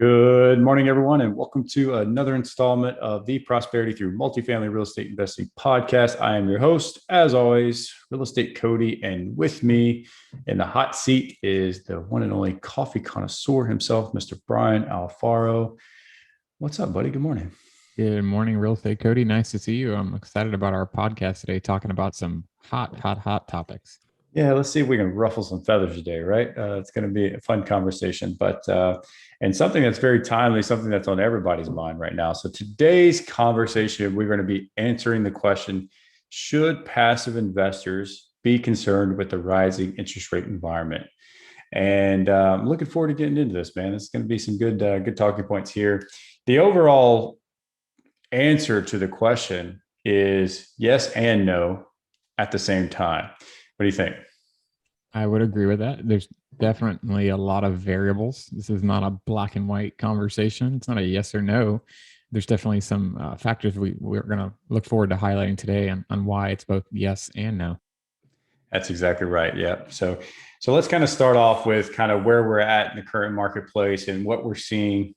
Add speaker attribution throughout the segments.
Speaker 1: Good morning, everyone, and welcome to another installment of the Prosperity Through Multifamily Real Estate Investing podcast. I am your host, as always, Real Estate Cody, and with me in the hot seat is the one and only coffee connoisseur himself, Mr. Brian Alfaro. What's up, buddy? Good morning.
Speaker 2: Good morning, Real Estate Cody. Nice to see you. I'm excited about our podcast today, talking about some hot topics.
Speaker 1: Yeah, let's see if we can ruffle some feathers today, right? It's going to be a fun conversation, and something that's very timely, something that's on everybody's mind right now. So today's conversation, we're going to be answering the question: should passive investors be concerned with the rising interest rate environment? And I'm looking forward to getting into this, man. It's going to be some good talking points here. The overall answer to the question is yes and no at the same time. What do you think?
Speaker 2: I would agree with that. There's definitely a lot of variables. This is not a black and white conversation. It's not a yes or no. There's definitely some factors we're going to look forward to highlighting today on why it's both yes and no.
Speaker 1: That's exactly right. Yeah. So let's kind of start off with kind of where we're at in the current marketplace and what we're seeing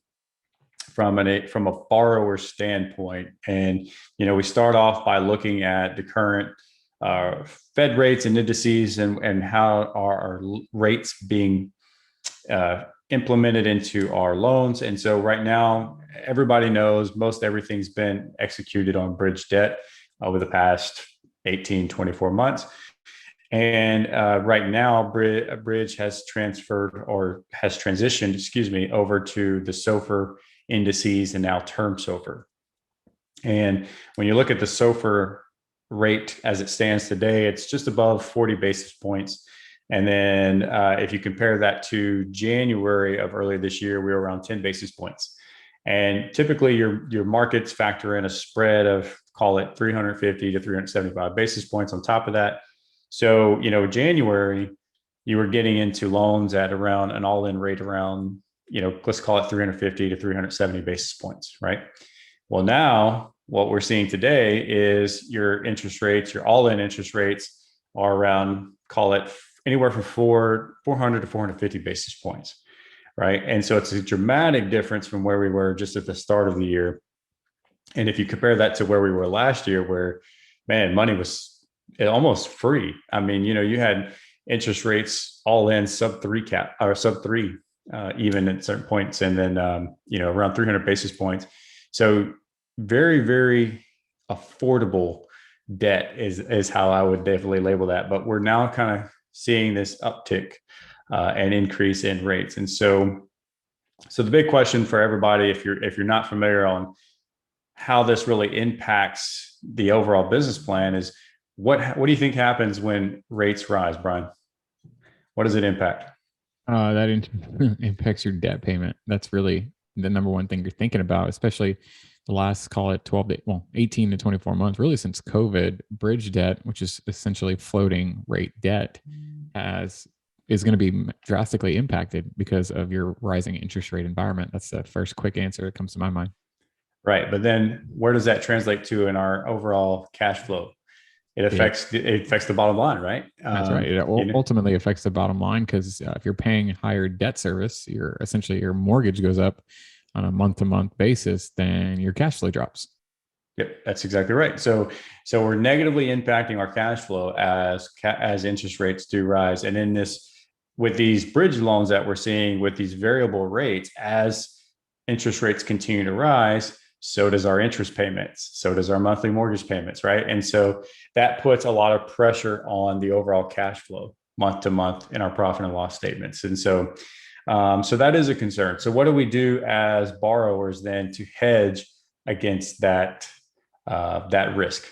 Speaker 1: from a borrower standpoint. And we start off by looking at the current Fed rates and indices and how are our rates being implemented into our loans. And so right now, everybody knows most everything's been executed on bridge debt over the past 18, 24 months. And right now, Bridge has transitioned, over to the SOFR indices and now term SOFR. And when you look at the SOFR rate as it stands today, it's just above 40 basis points. And then if you compare that to January of earlier this year, we were around 10 basis points. And typically your markets factor in a spread of, call it 350 to 375 basis points on top of that. So, January, you were getting into loans at around an all-in rate around, let's call it 350 to 370 basis points, right? Well, now what we're seeing today is your interest rates, your all-in interest rates are around, call it anywhere from 400 to 450 basis points, right? And so it's a dramatic difference from where we were just at the start of the year. And if you compare that to where we were last year, where, man, money was almost free. I mean, you had interest rates all in sub three, even at certain points. And then, around 300 basis points. So very, very affordable debt is how I would definitely label that. But we're now kind of seeing this uptick and increase in rates. And so the big question for everybody, if you're not familiar on how this really impacts the overall business plan, is what do you think happens when rates rise, Brian? What does it impact?
Speaker 2: That impacts your debt payment. That's really the number one thing you're thinking about, especially the last, call it 18 to 24 months, really since COVID. Bridge debt, which is essentially floating rate debt, is going to be drastically impacted because of your rising interest rate environment. That's the first quick answer that comes to my mind.
Speaker 1: Right. But then where does that translate to in our overall cash flow? It affects the bottom line, right?
Speaker 2: That's right. It ultimately affects the bottom line because if you're paying higher debt service, your mortgage goes up on a month-to-month basis, then your cash flow drops.
Speaker 1: Yep, that's exactly right. So we're negatively impacting our cash flow as interest rates do rise, and in this, with these bridge loans that we're seeing with these variable rates, as interest rates continue to rise, so does our interest payments. So does our monthly mortgage payments, right? And so that puts a lot of pressure on the overall cash flow month to month in our profit and loss statements. And so that is a concern. So what do we do as borrowers then to hedge against that risk?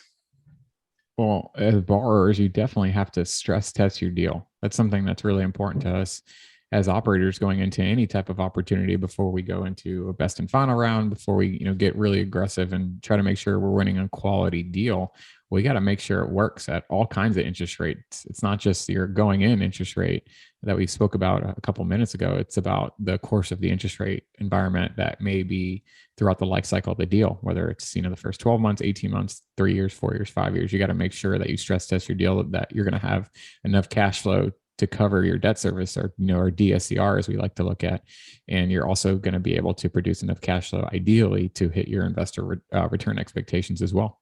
Speaker 2: Well, as borrowers, you definitely have to stress test your deal. That's something that's really important to us as operators going into any type of opportunity before we go into a best and final round, before we get really aggressive and try to make sure we're winning a quality deal. We got to make sure it works at all kinds of interest rates. It's not just your going in interest rate that we spoke about a couple of minutes ago. It's about the course of the interest rate environment that may be throughout the life cycle of the deal, whether it's the first 12 months, 18 months, 3 years, 4 years, 5 years. You got to make sure that you stress test your deal, that you're going to have enough cash flow to cover your debt service, or or DSCR as we like to look at, and you're also going to be able to produce enough cash flow ideally to hit your investor return expectations as well.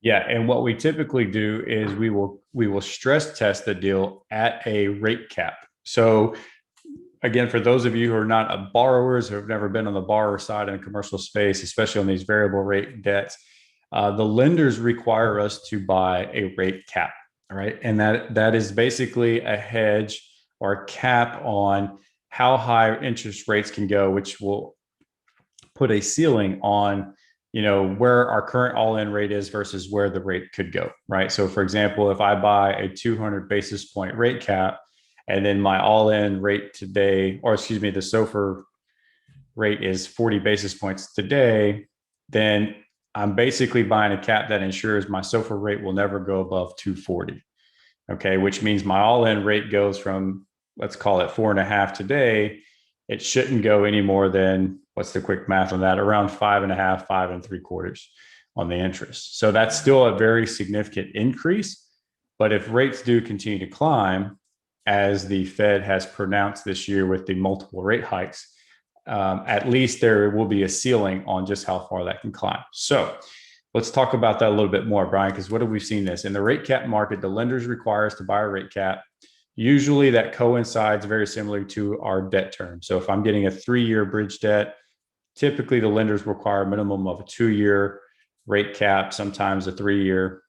Speaker 1: Yeah, and what we typically do is we will stress test the deal at a rate cap. So again, for those of you who are not borrowers, who have never been on the borrower side in a commercial space, especially on these variable rate debts, the lenders require us to buy a rate cap. All right, and that is basically a hedge or a cap on how high interest rates can go, which will put a ceiling on where our current all-in rate is versus where the rate could go, right? So for example, if I buy a 200 basis point rate cap, and then my all-in rate today, or excuse me, the SOFR rate is 40 basis points today, then I'm basically buying a cap that ensures my SOFR rate will never go above 240. Okay, which means my all-in rate goes from, let's call it 4.5 today. It shouldn't go any more than, what's the quick math on that? Around 5.5, 5.75 on the interest. So that's still a very significant increase. But if rates do continue to climb, as the Fed has pronounced this year with the multiple rate hikes, at least there will be a ceiling on just how far that can climb. So let's talk about that a little bit more, Brian, because what have we seen this? In the rate cap market, the lenders require us to buy a rate cap. Usually that coincides very similar to our debt term. So if I'm getting a 3-year bridge debt, typically the lenders require a minimum of a 2-year rate cap, sometimes a 3-year.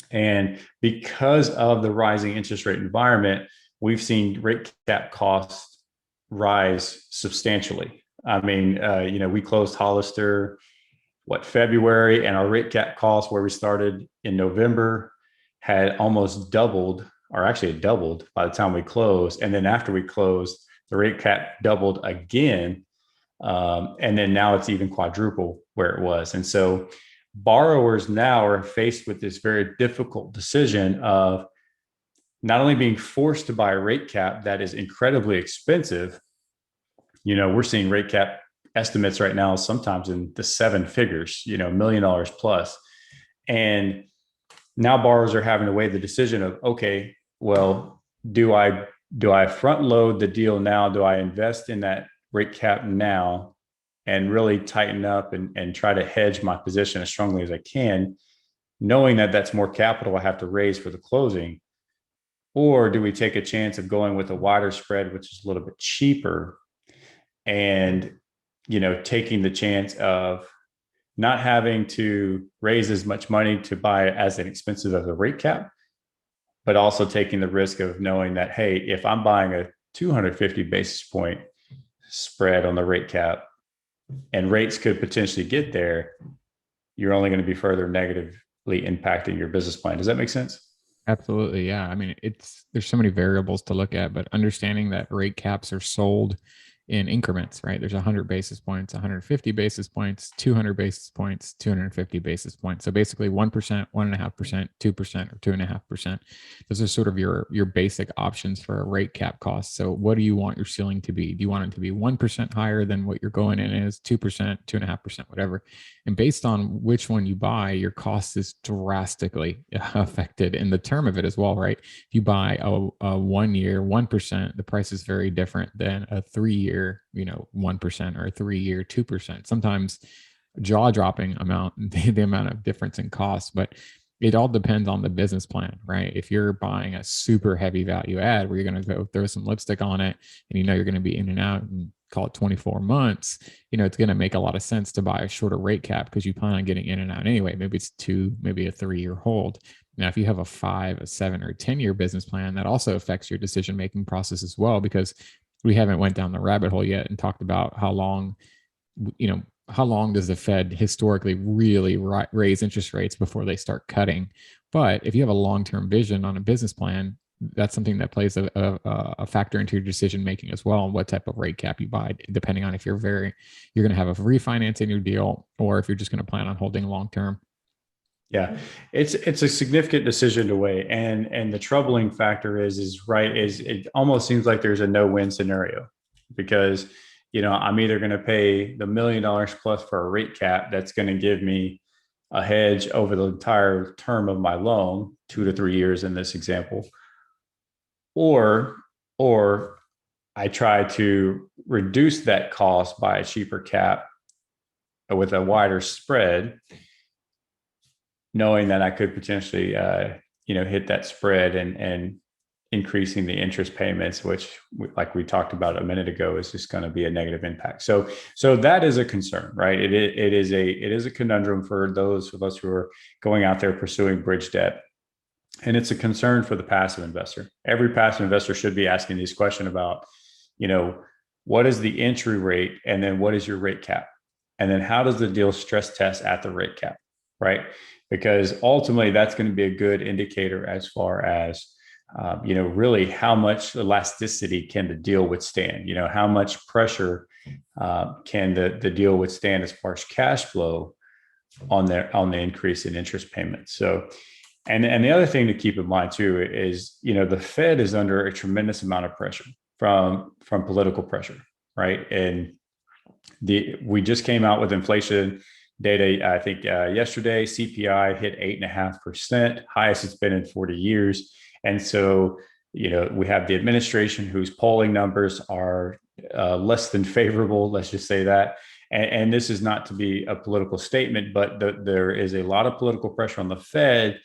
Speaker 1: And because of the rising interest rate environment, we've seen rate cap costs rise substantially. I mean, we closed Hollister, February, and our rate cap cost where we started in November had almost doubled, or actually it doubled by the time we closed. And then after we closed, the rate cap doubled again. And then now it's even quadruple where it was. And so borrowers now are faced with this very difficult decision of not only being forced to buy a rate cap that is incredibly expensive. We're seeing rate cap estimates right now, sometimes in the 7 figures, $1 million plus. And now borrowers are having to weigh the decision of, okay, well, do I front load the deal now? Do I invest in that rate cap now and really tighten up and try to hedge my position as strongly as I can, knowing that that's more capital I have to raise for the closing? Or do we take a chance of going with a wider spread, which is a little bit cheaper, and taking the chance of not having to raise as much money to buy as inexpensive as a rate cap, but also taking the risk of knowing that, hey, if I'm buying a 250 basis point spread on the rate cap and rates could potentially get there, you're only going to be further negatively impacting your business plan. Does that make sense?
Speaker 2: Absolutely. Yeah. I mean, there's so many variables to look at, but understanding that rate caps are sold in increments, right? There's 100 basis points, 150 basis points, 200 basis points, 250 basis points. So basically 1%, 1.5%, 2%, or 2.5%. Those are sort of your basic options for a rate cap cost. So what do you want your ceiling to be? Do you want it to be 1% higher than what you're going in is, 2%, 2.5%, whatever? And based on which one you buy, your cost is drastically affected in the term of it as well, right? If you buy a 1 year, 1%, the price is very different than a 3-year, 1%, or a 3-year, 2%. Sometimes jaw-dropping amount, the amount of difference in cost, but it all depends on the business plan, right? If you're buying a super heavy value add where you're going to go throw some lipstick on it and you're going to be in and out and call it 24 months, it's going to make a lot of sense to buy a shorter rate cap because you plan on getting in and out anyway. Maybe it's 2, maybe a 3-year hold. Now, if you have a 5, a 7, or a 10-year business plan, that also affects your decision-making process as well, because we haven't went down the rabbit hole yet and talked about how long does the Fed historically really raise interest rates before they start cutting. But if you have a long-term vision on a business plan, that's something that plays a factor into your decision making as well, and what type of rate cap you buy, depending on if you're going to have a refinance in your deal or if you're just going to plan on holding long term.
Speaker 1: Yeah, it's a significant decision to weigh, and the troubling factor is it almost seems like there's a no-win scenario, because I'm either going to pay the $1 million plus for a rate cap that's going to give me a hedge over the entire term of my loan, 2 to 3 years in this example, or or I try to reduce that cost by a cheaper cap with a wider spread, knowing that I could potentially, hit that spread and increasing the interest payments, which, like we talked about a minute ago, is just going to be a negative impact. So that is a concern, right? It is a conundrum for those of us who are going out there pursuing bridge debt. And it's a concern for the passive investor. Every passive investor should be asking these questions about, what is the entry rate, and then what is your rate cap? And then how does the deal stress test at the rate cap, right? Because ultimately that's going to be a good indicator as far as, really how much elasticity can the deal withstand? How much pressure can the deal withstand as far as cash flow on the increase in interest payments? So, and the other thing to keep in mind too is, the Fed is under a tremendous amount of pressure from political pressure, right? And we just came out with inflation data, I think yesterday. CPI hit 8.5%, highest it's been in 40 years. And so, we have the administration whose polling numbers are less than favorable, let's just say that. And this is not to be a political statement, but there is a lot of political pressure on the Fed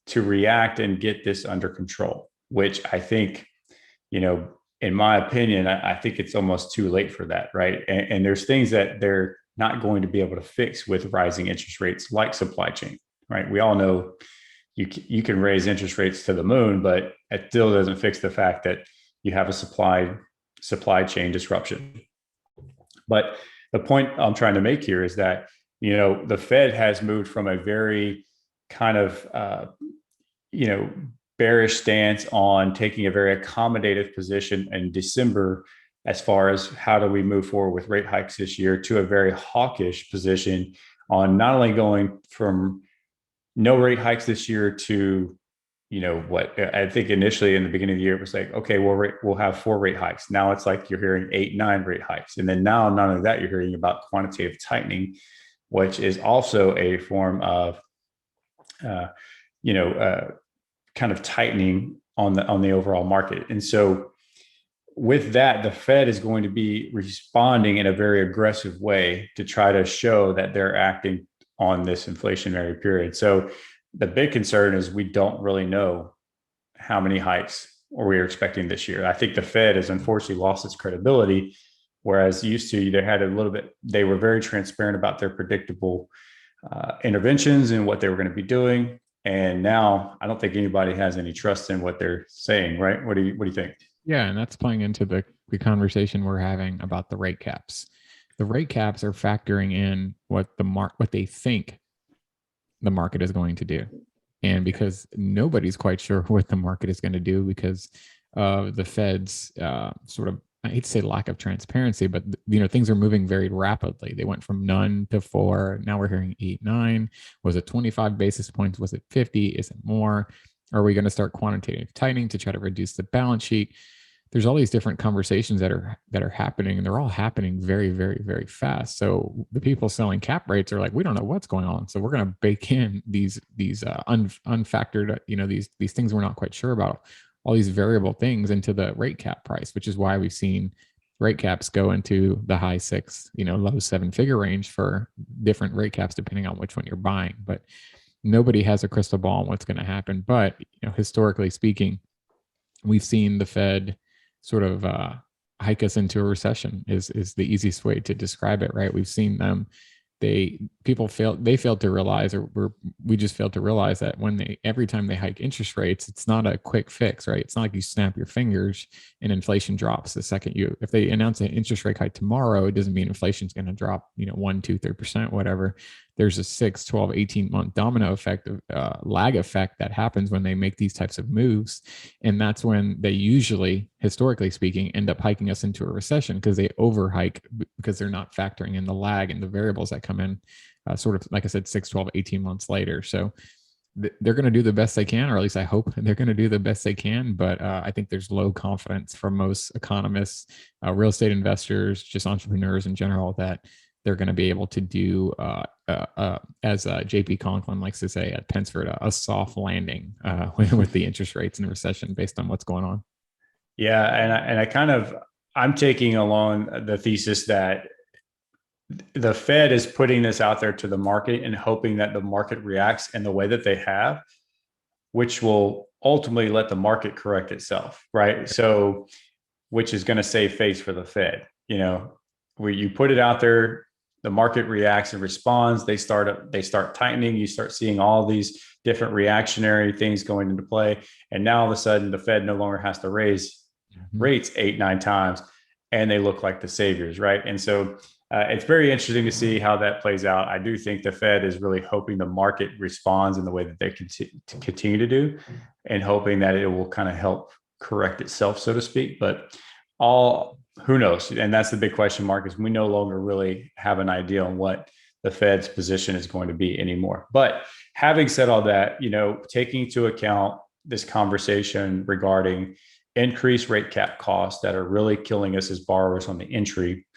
Speaker 1: to react and get this under control, which I think, in my opinion, I think it's almost too late for that, right? And there's things that they're not going to be able to fix with rising interest rates, like supply chain, right? We all know you can raise interest rates to the moon, but it still doesn't fix the fact that you have a supply chain disruption. But the point I'm trying to make here is that, the Fed has moved from a very kind of, bearish stance on taking a very accommodative position in December as far as how do we move forward with rate hikes this year, to a very hawkish position on not only going from no rate hikes this year to, what I think initially in the beginning of the year it was like, okay, we'll have 4 rate hikes. Now it's like you're hearing 8, 9 rate hikes. And then now, not only that, you're hearing about quantitative tightening, which is also a form of, kind of tightening on the overall market. And so with that, the Fed is going to be responding in a very aggressive way to try to show that they're acting on this inflationary period. So the big concern is we don't really know how many hikes we're expecting this year. I think the Fed has unfortunately lost its credibility, whereas used to they were very transparent about their predictable interventions and what they were going to be doing. And now I don't think anybody has any trust in what they're saying, right? What do you think?
Speaker 2: Yeah, and that's playing into the conversation we're having about the rate caps. The rate caps are factoring in what they think the market is going to do. And because nobody's quite sure what the market is going to do because of the Fed's sort of, I hate to say lack of transparency, but things are moving very rapidly. They went from none to 4. Now we're hearing 8, 9. Was it 25 basis points? Was it 50? Is it more? Are we going to start quantitative tightening to try to reduce the balance sheet? There's all these different conversations that are happening, and they're all happening very, very, very fast. So the people selling cap rates are like, we don't know what's going on, so we're going to bake in these unfactored, these things we're not quite sure about, all these variable things into the rate cap price, which is why we've seen rate caps go into the high 6, low 7-figure range for different rate caps depending on which one you're buying. But nobody has a crystal ball on what's going to happen. But historically speaking, we've seen the Fed sort of hike us into a recession is the easiest way to describe it, right? We've seen them. They failed to realize, or we just failed to realize that every time they hike interest rates, it's not a quick fix, right? It's not like you snap your fingers and inflation drops the second if they announce an interest rate hike tomorrow, it doesn't mean inflation's going to drop, 1, 2, 3%, whatever. There's a 6, 12, 18-month domino effect, lag effect that happens when they make these types of moves. And that's when they usually, historically speaking, end up hiking us into a recession because they overhike because they're not factoring in the lag and the variables that come in sort of, like I said, 6, 12, 18 months later. So they're going to do the best they can, or at least I hope they're going to do the best they can. But I think there's low confidence from most economists, real estate investors, just entrepreneurs in general, that they're going to be able to do, as JP Conklin likes to say at Pensford, a soft landing with the interest rates in the recession based on what's going on.
Speaker 1: Yeah, I'm taking along the thesis that the Fed is putting this out there to the market and hoping that the market reacts in the way that they have, which will ultimately let the market correct itself, right? So, which is going to save face for the Fed. Where you put it out there, the market reacts and responds. They start tightening. You start seeing all these different reactionary things going into play, and now all of a sudden, the Fed no longer has to raise
Speaker 2: Mhm.
Speaker 1: rates 8, 9 times, and they look like the saviors, right? And so it's very interesting to see how that plays out. I do think the Fed is really hoping the market responds in the way that they continue to do, and hoping that it will kind of help correct itself, so to speak. But all who knows? And that's the big question mark, is we no longer really have an idea on what the Fed's position is going to be anymore. But having said all that, taking into account this conversation regarding increased rate cap costs that are really killing us as borrowers on the entry,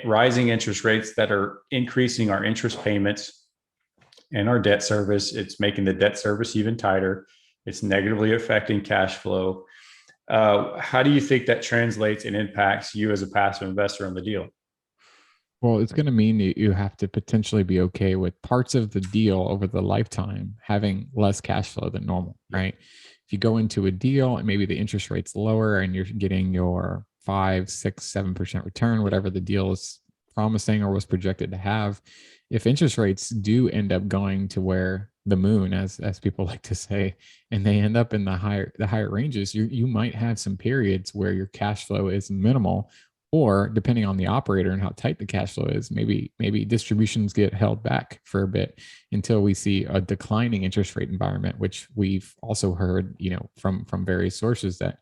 Speaker 1: rising interest rates that are increasing our interest payments and our debt service. It's making the debt service even tighter. It's negatively affecting cash flow. How do you think that translates and impacts you as a passive investor on the deal?
Speaker 2: Well, it's going to mean that you have to potentially be okay with parts of the deal over the lifetime having less cash flow than normal,
Speaker 1: Yeah.
Speaker 2: right? If you go into a deal and maybe the interest rate's lower and you're getting your 5, 6, 7% return, whatever the deal is promising or was projected to have, if interest rates do end up going to where the moon, as people like to say, and they end up in the higher ranges, you might have some periods where your cash flow is minimal, or depending on the operator and how tight the cash flow is, maybe distributions get held back for a bit until we see a declining interest rate environment, which we've also heard, from various sources that,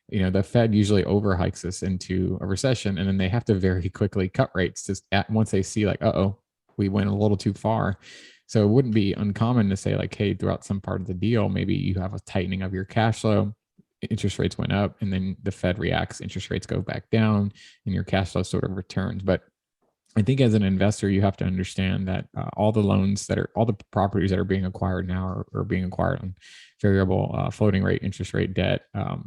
Speaker 2: the Fed usually overhikes us into a recession, and then they have to very quickly cut rates once they see like, oh, we went a little too far. So it wouldn't be uncommon to say like, hey, throughout some part of the deal, maybe you have a tightening of your cash flow, interest rates went up, and then the Fed reacts, interest rates go back down, and your cash flow sort of returns. But I think as an investor, you have to understand that all the properties that are being acquired now are being acquired on variable floating rate interest rate debt,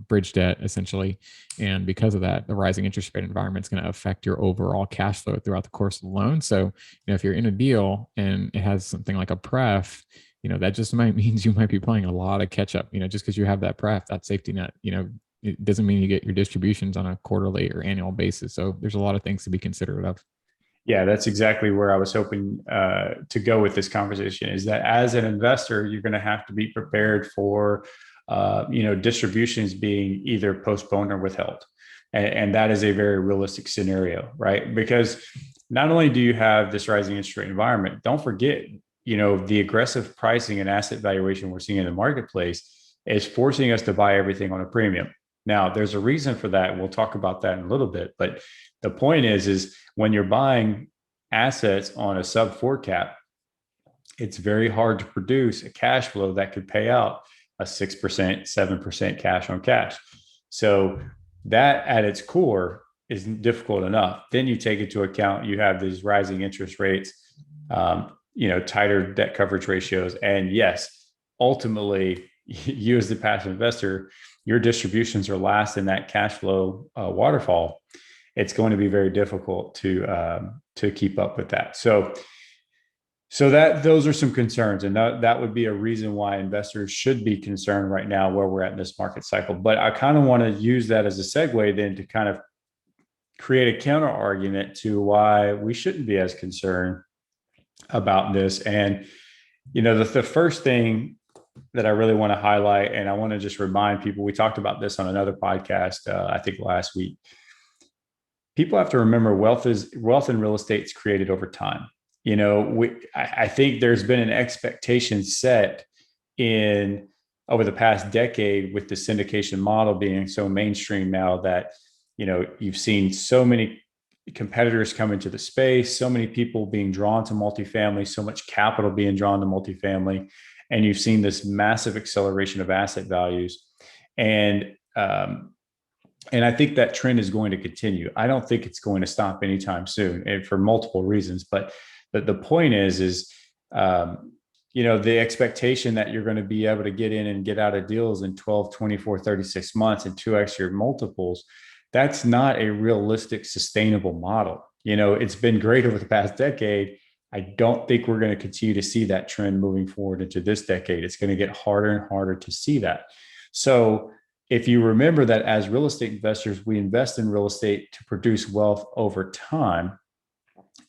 Speaker 2: bridge debt, essentially. And because of that, the rising interest rate environment is going to affect your overall cash flow throughout the course of the loan. So, if you're in a deal and it has something like a pref, that just might means you might be playing a lot of catch up, just because you have that pref, that safety net, it doesn't mean you get your distributions on a quarterly or annual basis. So there's a lot of things to be considerate of.
Speaker 1: Yeah, that's exactly where I was hoping to go with this conversation. Is that as an investor, you're going to have to be prepared for, distributions being either postponed or withheld, and that is a very realistic scenario, right? Because not only do you have this rising interest rate environment, don't forget, the aggressive pricing and asset valuation we're seeing in the marketplace is forcing us to buy everything on a premium. Now, there's a reason for that. We'll talk about that in a little bit, but the point is when you're buying assets on a sub four cap, it's very hard to produce a cash flow that could pay out a 6%, 7% cash on cash. So that at its core is difficult enough. Then you take into account you have these rising interest rates, tighter debt coverage ratios. And yes, ultimately, you as the passive investor, your distributions are last in that cash flow waterfall. It's going to be very difficult to keep up with that. So that those are some concerns, and that would be a reason why investors should be concerned right now where we're at in this market cycle. But I kind of want to use that as a segue then to kind of create a counter argument to why we shouldn't be as concerned about this. And the first thing that I really want to highlight, and I want to just remind people, we talked about this on another podcast, I think last week. People have to remember wealth in real estate is created over time. I think there's been an expectation set in over the past decade with the syndication model being so mainstream now that, you've seen so many competitors come into the space, so many people being drawn to multifamily, so much capital being drawn to multifamily, and you've seen this massive acceleration of asset values. And I think that trend is going to continue. I don't think it's going to stop anytime soon, and for multiple reasons. But the point is, the expectation that you're going to be able to get in and get out of deals in 12, 24, 36 months and 2x your multiples, that's not a realistic, sustainable model. It's been great over the past decade. I don't think we're going to continue to see that trend moving forward into this decade. It's going to get harder and harder to see that. So if you remember that as real estate investors, we invest in real estate to produce wealth over time,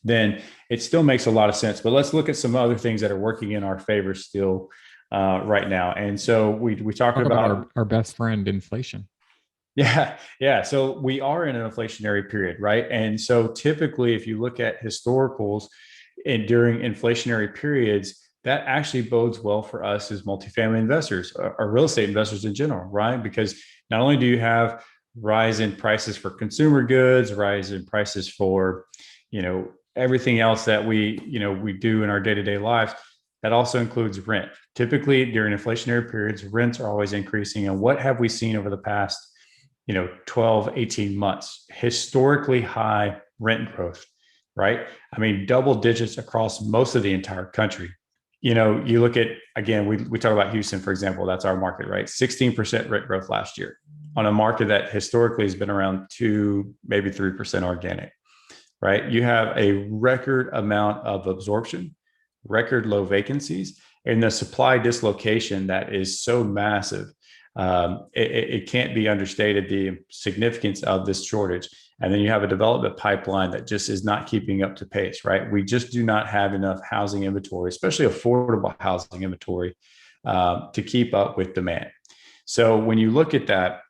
Speaker 1: then it still makes a lot of sense. But let's look at some other things that are working in our favor still right now. And so we talked
Speaker 2: Talk
Speaker 1: about
Speaker 2: our best friend, inflation.
Speaker 1: yeah. So we are in an inflationary period, right? And so typically, if you look at historicals and during inflationary periods, that actually bodes well for us as multifamily investors or real estate investors in general, right? Because not only do you have rise in prices for consumer goods, rise in prices for, everything else that we do in our day-to-day lives, that also includes rent. Typically during inflationary periods, rents are always increasing. And what have we seen over the past 12, 18 months? Historically high rent growth, right? I mean, double digits across most of the entire country. You look at, again, we talk about Houston, for example, that's our market, right? 16% rent growth last year on a market that historically has been around 2, maybe 3% organic, right? You have a record amount of absorption, record low vacancies, and the supply dislocation that is so massive. It can't be understated the significance of this shortage. And then you have a development pipeline that just is not keeping up to pace, right? We just do not have enough housing inventory, especially affordable housing inventory, to keep up with demand. So when you look at that,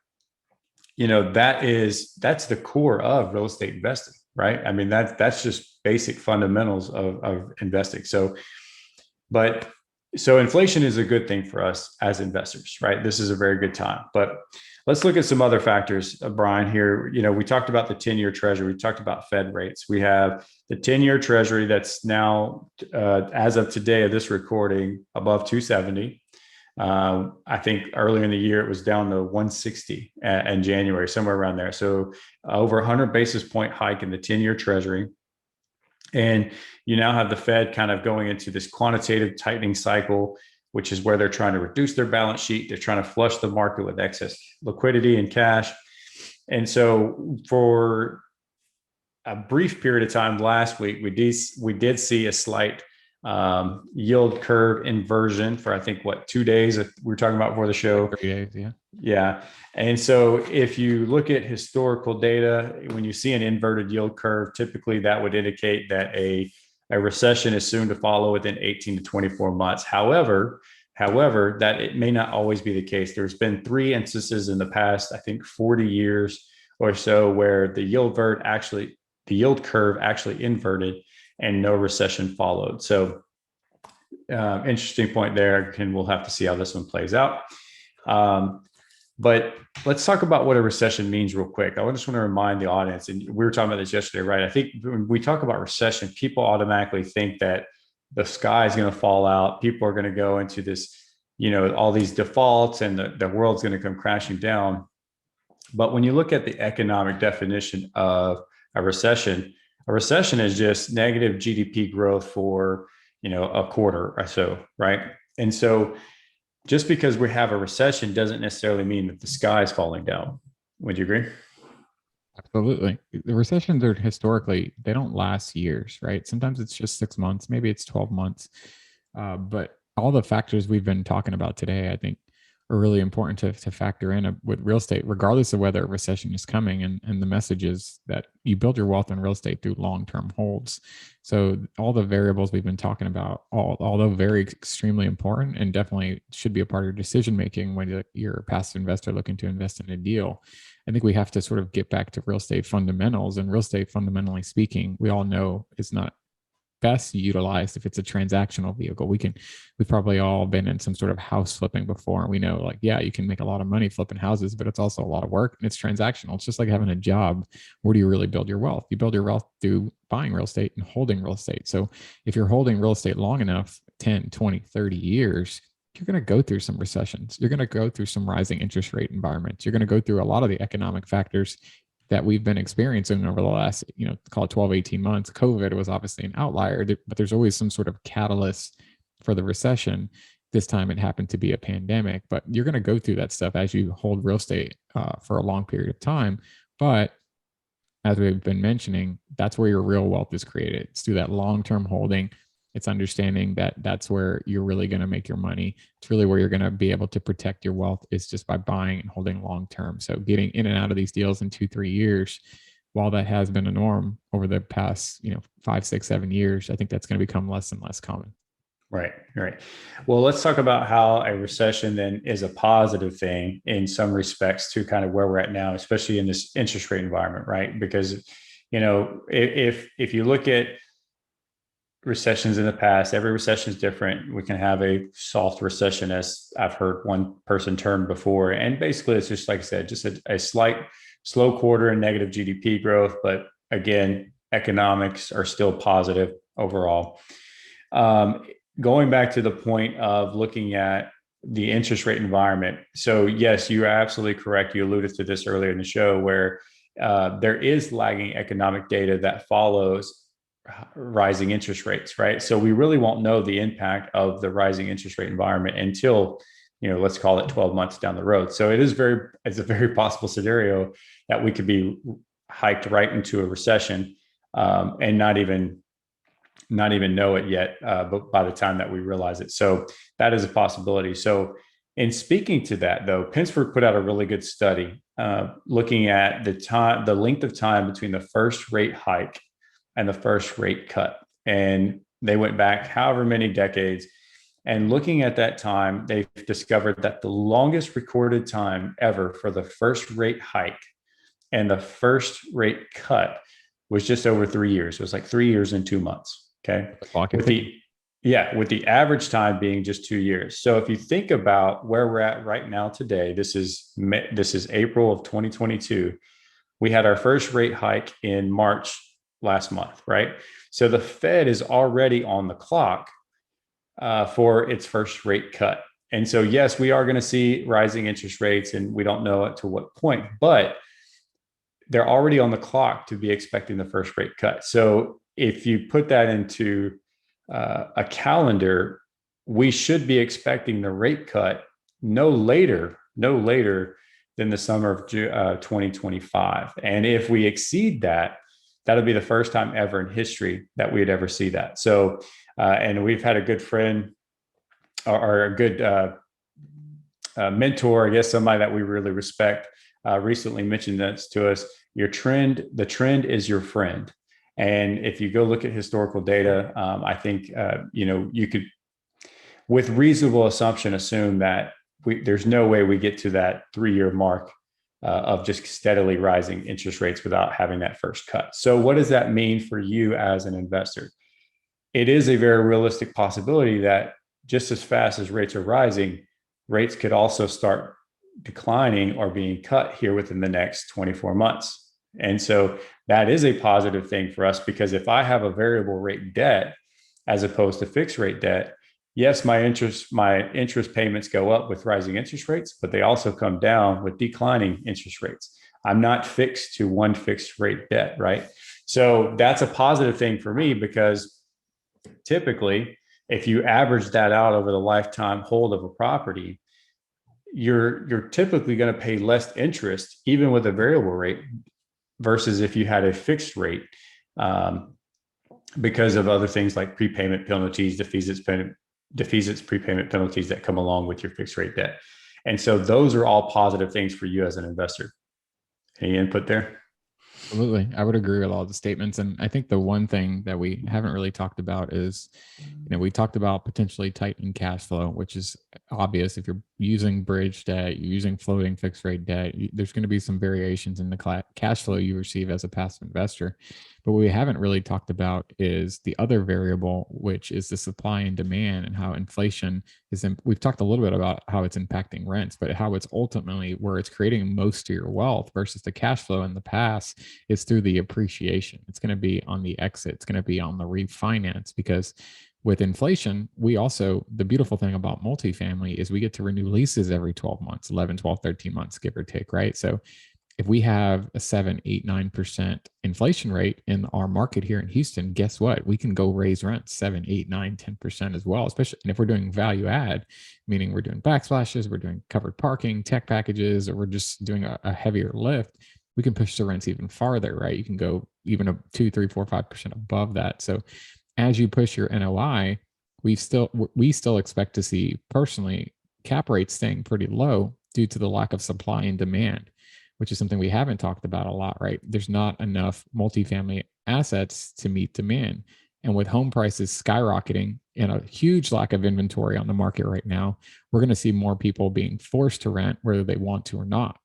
Speaker 1: that's the core of real estate investing, right? I mean, that's just basic fundamentals of investing. So inflation is a good thing for us as investors, right? This is a very good time. But let's look at some other factors, Brian, here. We talked about the 10-year treasury. We talked about Fed rates. We have the 10-year treasury that's now, as of today of this recording, above 270. I think earlier in the year, it was down to 160 in January, somewhere around there. So over 100 basis point hike in the 10-year treasury. And you now have the Fed kind of going into this quantitative tightening cycle, which is where they're trying to reduce their balance sheet. They're trying to flush the market with excess liquidity and cash. And so for a brief period of time last week, we did see a slight yield curve inversion for, I think, 2 days we were talking about before the show.
Speaker 2: 3 days, yeah.
Speaker 1: Yeah. And so if you look at historical data, when you see an inverted yield curve, typically that would indicate that a recession is soon to follow within 18 to 24 months. However, that it may not always be the case. There's been 3 instances in the past, I think 40 years or so, where the yield curve actually inverted and no recession followed. So interesting point there, and we'll have to see how this one plays out. But let's talk about what a recession means real quick. I just want to remind the audience, and we were talking about this yesterday, right? I think when we talk about recession, people automatically think that the sky is going to fall out. People are going to go into this, all these defaults, and the world's going to come crashing down. But when you look at the economic definition of a recession is just negative GDP growth for, a quarter or so, right? And so just because we have a recession doesn't necessarily mean that the sky is falling down. Would you agree?
Speaker 2: Absolutely. The recessions are historically, they don't last years, right? Sometimes it's just 6 months, maybe it's 12 months. But all the factors we've been talking about today, I think, are really important to factor in with real estate, regardless of whether a recession is coming. And the message is that you build your wealth in real estate through long-term holds. So all the variables we've been talking about, although very extremely important and definitely should be a part of your decision-making when you're a passive investor looking to invest in a deal, I think we have to sort of get back to real estate fundamentals. And real estate, fundamentally speaking, we all know is not best utilized if it's a transactional vehicle. We've probably all been in some sort of house flipping before, and we know, yeah, you can make a lot of money flipping houses, but it's also a lot of work and it's transactional. It's just like having a job. Where do you really build your wealth? You build your wealth through buying real estate and holding real estate. So if you're holding real estate long enough, 10, 20, 30 years, you're going to go through some recessions. You're going to go through some rising interest rate environments. You're going to go through a lot of the economic factors that we've been experiencing over the last, call it 12, 18 months. COVID was obviously an outlier, but there's always some sort of catalyst for the recession. This time it happened to be a pandemic, but you're going to go through that stuff as you hold real estate for a long period of time. But as we've been mentioning, that's where your real wealth is created. It's through that long-term holding. It's understanding that that's where you're really going to make your money. It's really where you're going to be able to protect your wealth, is just by buying and holding long-term. So getting in and out of these deals in 2-3 years, while that has been a norm over the past, 5, 6, 7 years, I think that's going to become less and less common.
Speaker 1: Right, right. Well, let's talk about how a recession then is a positive thing in some respects to kind of where we're at now, especially in this interest rate environment, right? Because, if you look at recessions in the past, every recession is different. We can have a soft recession, as I've heard one person term before. And basically, it's just like I said, just a slight slow quarter and negative GDP growth. But again, economics are still positive overall. Going back to the point of looking at the interest rate environment. So yes, you are absolutely correct. You alluded to this earlier in the show, where there is lagging economic data that follows rising interest rates, right? So we really won't know the impact of the rising interest rate environment until, let's call it 12 months down the road. So it's a very possible scenario that we could be hiked right into a recession and not even know it yet, but by the time that we realize it. So that is a possibility. So in speaking to that, though, Pittsburgh put out a really good study looking at the length of time between the first rate hike and the first rate cut. And they went back however many decades. And looking at that time, they discovered that the longest recorded time ever for the first rate hike and the first rate cut was just over 3 years. It was like 3 years and 2 months. Okay. With the average time being just 2 years. So if you think about where we're at right now today, this is April of 2022. We had our first rate hike in March last month, right? So the Fed is already on the clock for its first rate cut. And so, yes, we are going to see rising interest rates, and we don't know to what point, but they're already on the clock to be expecting the first rate cut. So if you put that into a calendar, we should be expecting the rate cut no later than the summer of 2025. And if we exceed that, that'll be the first time ever in history that we'd ever see that. So, and we've had a good friend or a good mentor, I guess, somebody that we really respect, recently mentioned this to us. The trend is your friend. And if you go look at historical data, I think, you could, with reasonable assumption, assume that there's no way we get to that 3-year mark of just steadily rising interest rates without having that first cut. So what does that mean for you as an investor? It is a very realistic possibility that just as fast as rates are rising, rates could also start declining or being cut here within the next 24 months. And so that is a positive thing for us, because if I have a variable rate debt as opposed to fixed rate debt, yes, my interest payments go up with rising interest rates, but they also come down with declining interest rates. I'm not fixed to one fixed rate debt, right? So that's a positive thing for me, because typically, if you average that out over the lifetime hold of a property, you're typically going to pay less interest, even with a variable rate, versus if you had a fixed rate, because of other things like prepayment penalties, defeasance prepayment penalties that come along with your fixed rate debt. And so those are all positive things for you as an investor. Any input there?
Speaker 2: Absolutely. I would agree with all the statements. And I think the one thing that we haven't really talked about is, we talked about potentially tightening cash flow, which is obvious. If you're using bridge debt, you're using floating fixed rate debt, there's going to be some variations in the cash flow you receive as a passive investor. But what we haven't really talked about is the other variable, which is the supply and demand, and how inflation is. We've talked a little bit about how it's impacting rents, but how it's ultimately where it's creating most of your wealth versus the cash flow in the past is through the appreciation. It's going to be on the exit. It's going to be on the refinance, because with inflation, the beautiful thing about multifamily is we get to renew leases every 12 months, 11, 12, 13 months, give or take, right? So if we have a 7, 8, 9% inflation rate in our market here in Houston, guess what? We can go raise rent 7, 8, 9, 10% as well, especially. And if we're doing value add, meaning we're doing backsplashes, we're doing covered parking, tech packages, or we're just doing a heavier lift, we can push the rents even farther, right? You can go even a 2, 3, 4, 5% above that. So as you push your NOI, we still expect to see personally cap rates staying pretty low due to the lack of supply and demand, which is something we haven't talked about a lot, right? There's not enough multifamily assets to meet demand. And with home prices skyrocketing and a huge lack of inventory on the market right now, we're going to see more people being forced to rent whether they want to or not.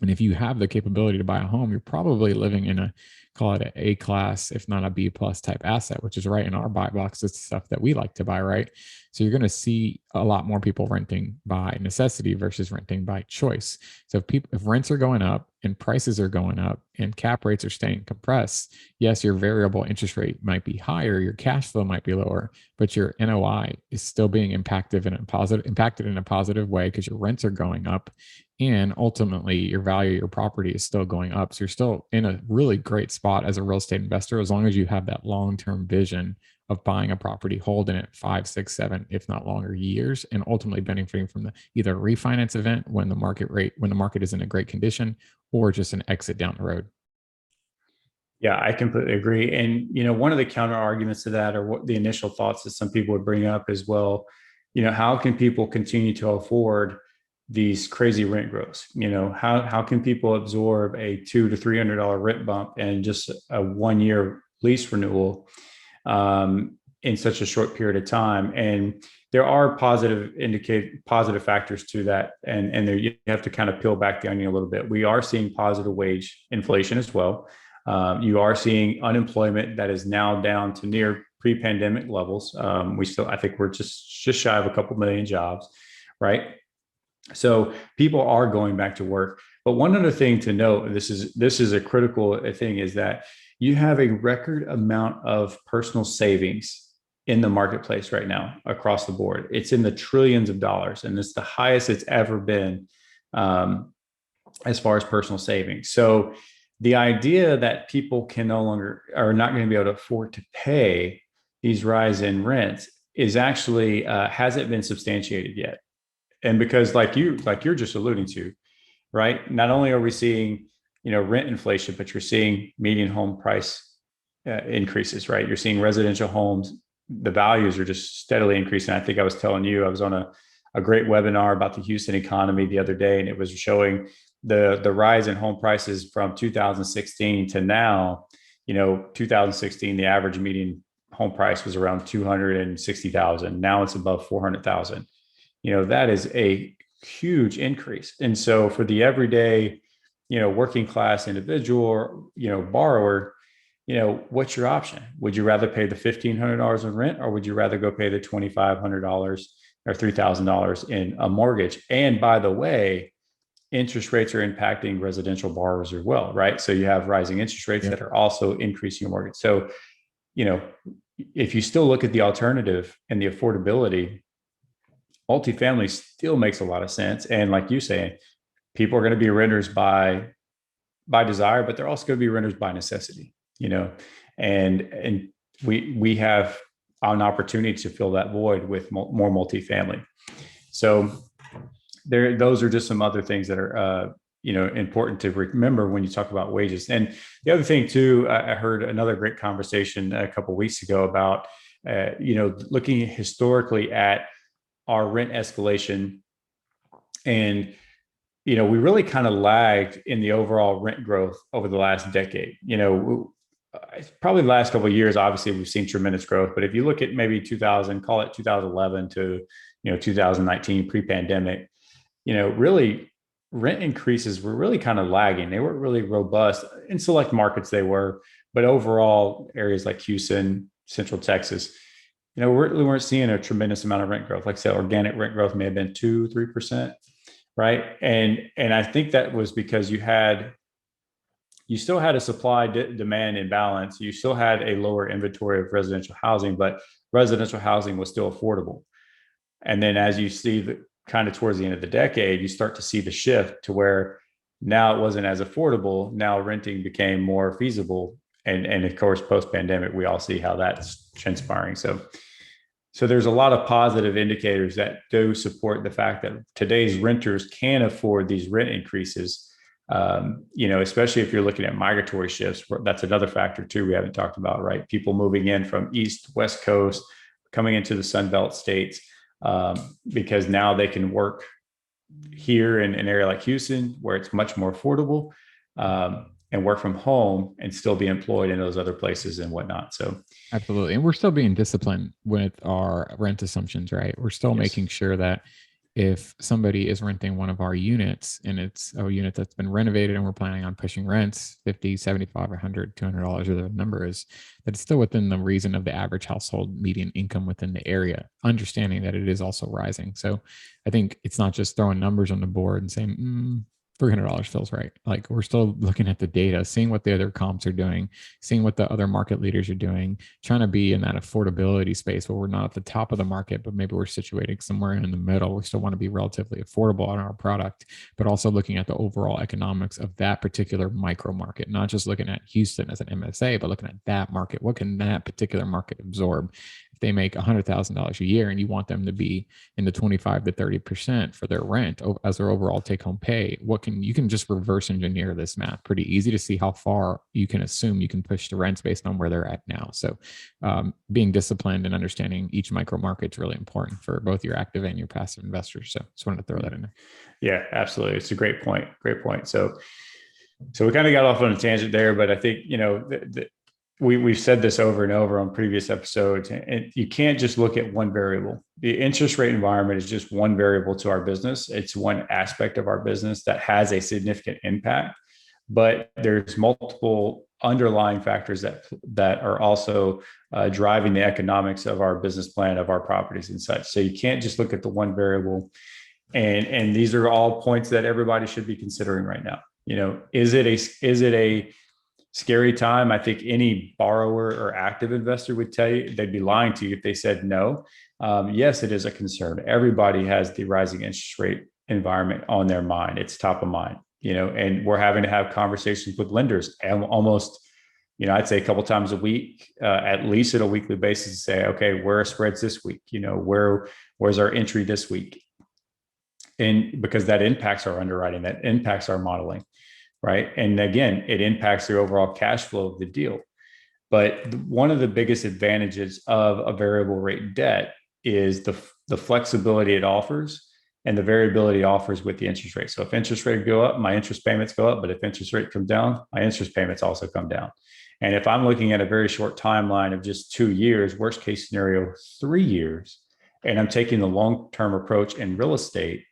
Speaker 2: And if you have the capability to buy a home, you're probably living in a, call it an A class, if not a B plus type asset, which is right in our buy box. It's stuff that we like to buy, right? So you're going to see a lot more people renting by necessity versus renting by choice. So if rents are going up and prices are going up and cap rates are staying compressed, yes, your variable interest rate might be higher, your cash flow might be lower, but your NOI is still being impacted in a positive way because your rents are going up. And ultimately, your value of your property is still going up. So you're still in a really great spot as a real estate investor, as long as you have that long-term vision of buying a property, holding it 5, 6, 7, if not longer years, and ultimately benefiting from the either refinance event when the market is in a great condition, or just an exit down the road.
Speaker 1: Yeah, I completely agree. And, one of the counter arguments to that, or what the initial thoughts that some people would bring up as well, how can people continue to afford these crazy rent growths? How can people absorb a $200 to $300 rent bump and just a 1 year lease renewal in such a short period of time? And there are positive factors to that, and there you have to kind of peel back the onion a little bit. We are seeing positive wage inflation as well. You are seeing unemployment that is now down to near pre-pandemic levels. I think we're just shy of a couple million jobs, right? So people are going back to work. But one other thing to note, this is a critical thing, is that you have a record amount of personal savings in the marketplace right now across the board. It's in the trillions of dollars, and it's the highest it's ever been as far as personal savings. So the idea that people are not going to be able to afford to pay these rise in rents is actually hasn't been substantiated yet. And because like you're just alluding to, right? Not only are we seeing, rent inflation, but you're seeing median home price increases, right? You're seeing residential homes, the values are just steadily increasing. I think I was telling you, I was on a great webinar about the Houston economy the other day, and it was showing the rise in home prices from 2016 to now. 2016, the average median home price was around 260,000. Now it's above 400,000. That is a huge increase. And so for the everyday, working class individual or, borrower, what's your option? Would you rather pay the $1,500 in rent, or would you rather go pay the $2,500 or $3,000 in a mortgage? And by the way, interest rates are impacting residential borrowers as well, right? So you have rising interest rates that are also increasing your mortgage. So, if you still look at the alternative and the affordability, multifamily still makes a lot of sense. And like you say, people are going to be renters by desire, but they're also going to be renters by necessity, and we have an opportunity to fill that void with more multifamily. So those are just some other things that are, important to remember when you talk about wages. And the other thing too, I heard another great conversation a couple of weeks ago about, looking historically at our rent escalation. And, we really kind of lagged in the overall rent growth over the last decade. Probably the last couple of years, obviously we've seen tremendous growth, but if you look at maybe 2011 to, 2019 pre-pandemic, really rent increases were really kind of lagging. They weren't really robust. In select markets they were, but overall areas like Houston, Central Texas, we really weren't seeing a tremendous amount of rent growth. Like I said, organic rent growth may have been 2-3%, right? And I think that was because you still had a supply demand imbalance. You still had a lower inventory of residential housing, but residential housing was still affordable. And then as you see kind of towards the end of the decade, you start to see the shift to where Now it wasn't as affordable. Now renting became more feasible. And of course, post pandemic, we all see how that's transpiring. So there's a lot of positive indicators that do support the fact that today's renters can afford these rent increases. Especially if you're looking at migratory shifts, that's another factor too we haven't talked about, right? People moving in from East, West Coast, coming into the Sun Belt states, because now they can work here in an area like Houston, where it's much more affordable, and work from home and still be employed in those other places and whatnot. So,
Speaker 2: Absolutely. And we're still being disciplined with our rent assumptions, right? We're still
Speaker 1: yes.
Speaker 2: making sure that if somebody is renting one of our units and it's a unit that's been renovated and we're planning on pushing rents 50, 75, 100, $200, or the number is, that it's still within the reason of the average household median income within the area, understanding that it is also rising. So I think it's not just throwing numbers on the board and saying, $300 feels right. Like, we're still looking at the data, seeing what the other comps are doing, seeing what the other market leaders are doing, trying to be in that affordability space where we're not at the top of the market, but maybe we're situated somewhere in the middle. We still want to be relatively affordable on our product, but also looking at the overall economics of that particular micro market, not just looking at Houston as an MSA, but looking at that market. What can that particular market absorb? If they make $100,000 a year and you want them to be in the 25 to 30% for their rent as their overall take home pay, you can just reverse engineer this math pretty easy to see how far you can assume you can push the rents based on where they're at now. So being disciplined and understanding each micro market is really important for both your active and your passive investors. So just wanted to throw that in there.
Speaker 1: Yeah, absolutely. It's a great point. Great point. So we kind of got off on a tangent there, but I think, we've said this over and over on previous episodes, and you can't just look at one variable. The interest rate environment is just one variable to our business. It's one aspect of our business that has a significant impact, but there's multiple underlying factors that are also driving the economics of our business plan, of our properties and such. So you can't just look at the one variable. And these are all points that everybody should be considering right now. Is it a scary time? I think any borrower or active investor would tell you, they'd be lying to you if they said no. Yes, it is a concern. Everybody has the rising interest rate environment on their mind. It's top of mind, and we're having to have conversations with lenders almost, I'd say a couple times a week, at least at a weekly basis, to say, okay, where are spreads this week? Where's our entry this week? And because that impacts our underwriting, that impacts our modeling. Right. And again, it impacts the overall cash flow of the deal. But one of the biggest advantages of a variable rate debt is the flexibility it offers and the variability it offers with the interest rate. So if interest rate go up, my interest payments go up. But if interest rate come down, my interest payments also come down. And if I'm looking at a very short timeline of just 2 years, worst case scenario, 3 years, and I'm taking the long-term approach in real estate,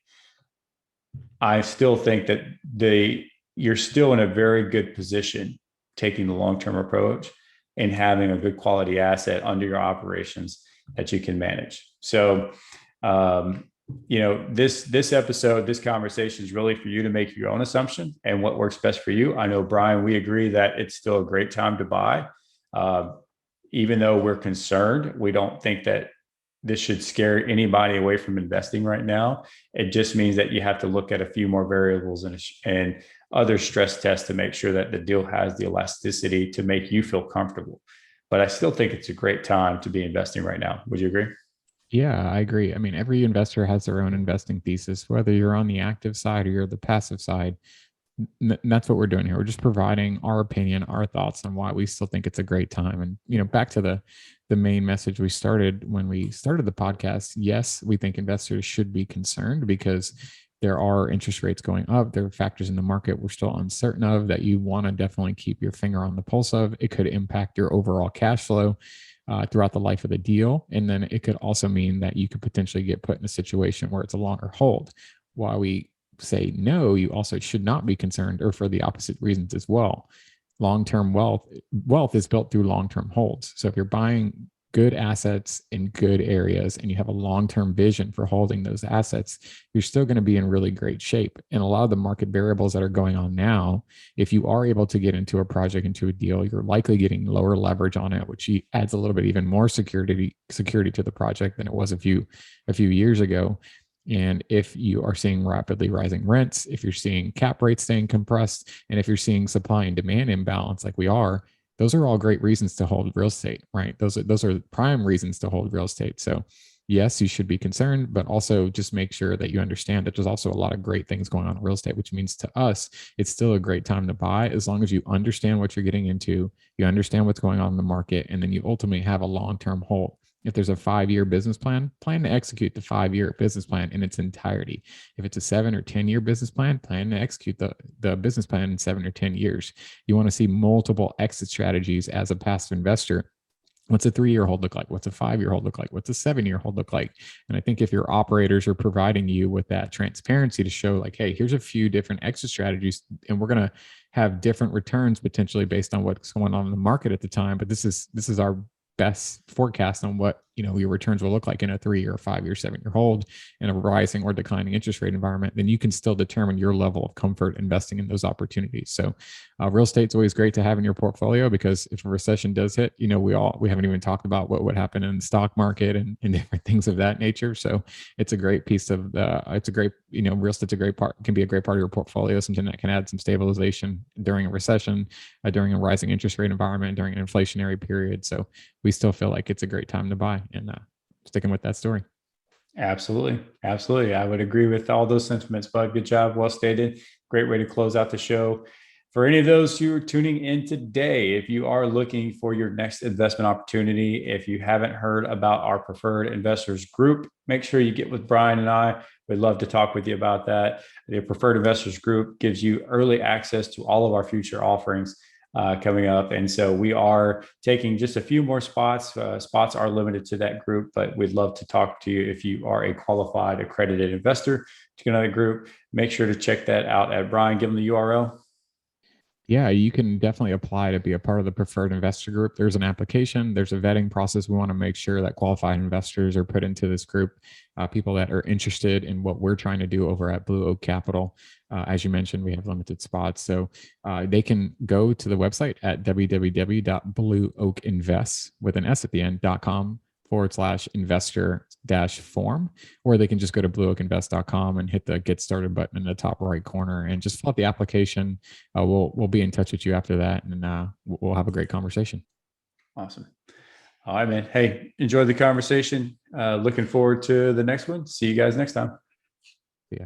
Speaker 1: I still think that you're still in a very good position taking the long-term approach and having a good quality asset under your operations that you can manage. So, this episode, this conversation is really for you to make your own assumption and what works best for you. I know, Brian, we agree that it's still a great time to buy. Even though we're concerned, we don't think that this should scare anybody away from investing right now. It just means that you have to look at a few more variables and other stress tests to make sure that the deal has the elasticity to make you feel comfortable. But I still think it's a great time to be investing right now. Would you agree?
Speaker 2: Yeah, I agree. I mean, every investor has their own investing thesis, whether you're on the active side or you're the passive side. That's what we're doing here. We're just providing our opinion, our thoughts on why we still think it's a great time. And, back to the main message we started when we started the podcast. Yes, we think investors should be concerned because there are interest rates going up. There are factors in the market we're still uncertain of that you want to definitely keep your finger on the pulse of. It could impact your overall cash flow throughout the life of the deal. And then it could also mean that you could potentially get put in a situation where it's a longer hold. While we say no, you also should not be concerned, or for the opposite reasons as well. Long-term wealth is built through long-term holds. So if you're buying good assets in good areas and you have a long-term vision for holding those assets, you're still going to be in really great shape. And a lot of the market variables that are going on now, if you are able to get into a project, into a deal, you're likely getting lower leverage on it, which adds a little bit even more security to the project than it was a few years ago. And if you are seeing rapidly rising rents, if you're seeing cap rates staying compressed, and if you're seeing supply and demand imbalance like we are, those are all great reasons to hold real estate, right? Those are prime reasons to hold real estate. So yes, you should be concerned, but also just make sure that you understand that there's also a lot of great things going on in real estate, which means to us, it's still a great time to buy as long as you understand what you're getting into, you understand what's going on in the market, and then you ultimately have a long-term hold. If there's a 5 year business plan to execute the 5 year business plan in its entirety. If it's a 7 or 10 year business plan to execute the business plan in 7 or 10 years. You want to see multiple exit strategies as a passive investor. What's a 3 year hold look like? What's a 5 year hold look like? What's a 7 year hold look like? And I think if your operators are providing you with that transparency to show, like, hey, here's a few different exit strategies, and we're going to have different returns potentially based on what's going on in the market at the time. But this is our best forecast on what your returns will look like in a 3 year, 5 year, 7 year hold in a rising or declining interest rate environment. Then you can still determine your level of comfort investing in those opportunities. So real estate's always great to have in your portfolio, because if a recession does hit, we haven't even talked about what would happen in the stock market and different things of that nature. So it's a great piece of it's a great, real estate's a great part, can be a great part of your portfolio, something that can add some stabilization during a recession, during a rising interest rate environment, during an inflationary period. So we still feel like it's a great time to buy, and sticking with that story.
Speaker 1: Absolutely. Absolutely. I would agree with all those sentiments, Bud. Good job. Well stated. Great way to close out the show. For any of those who are tuning in today, if you are looking for your next investment opportunity, if you haven't heard about our preferred investors group, make sure you get with Brian and I. We'd love to talk with you about that. The preferred investors group gives you early access to all of our future offerings coming up. And so we are taking just a few more spots. Spots are limited to that group, but we'd love to talk to you if you are a qualified accredited investor to get another group. Make sure to check that out at Brian. Give them the URL.
Speaker 2: Yeah, you can definitely apply to be a part of the preferred investor group. There's an application, there's a vetting process. We want to make sure that qualified investors are put into this group, people that are interested in what we're trying to do over at Blue Oak Capital. As you mentioned, we have limited spots. So they can go to the website at www.blueoakinvest with an S at the end.com/investor form, or they can just go to blueoakinvest.com and hit the get started button in the top right corner and just fill out the application. We'll be in touch with you after that, and we'll have a great conversation.
Speaker 1: Awesome. All right, man. Hey, enjoy the conversation. Looking forward to the next one. See you guys next time.
Speaker 2: Yeah.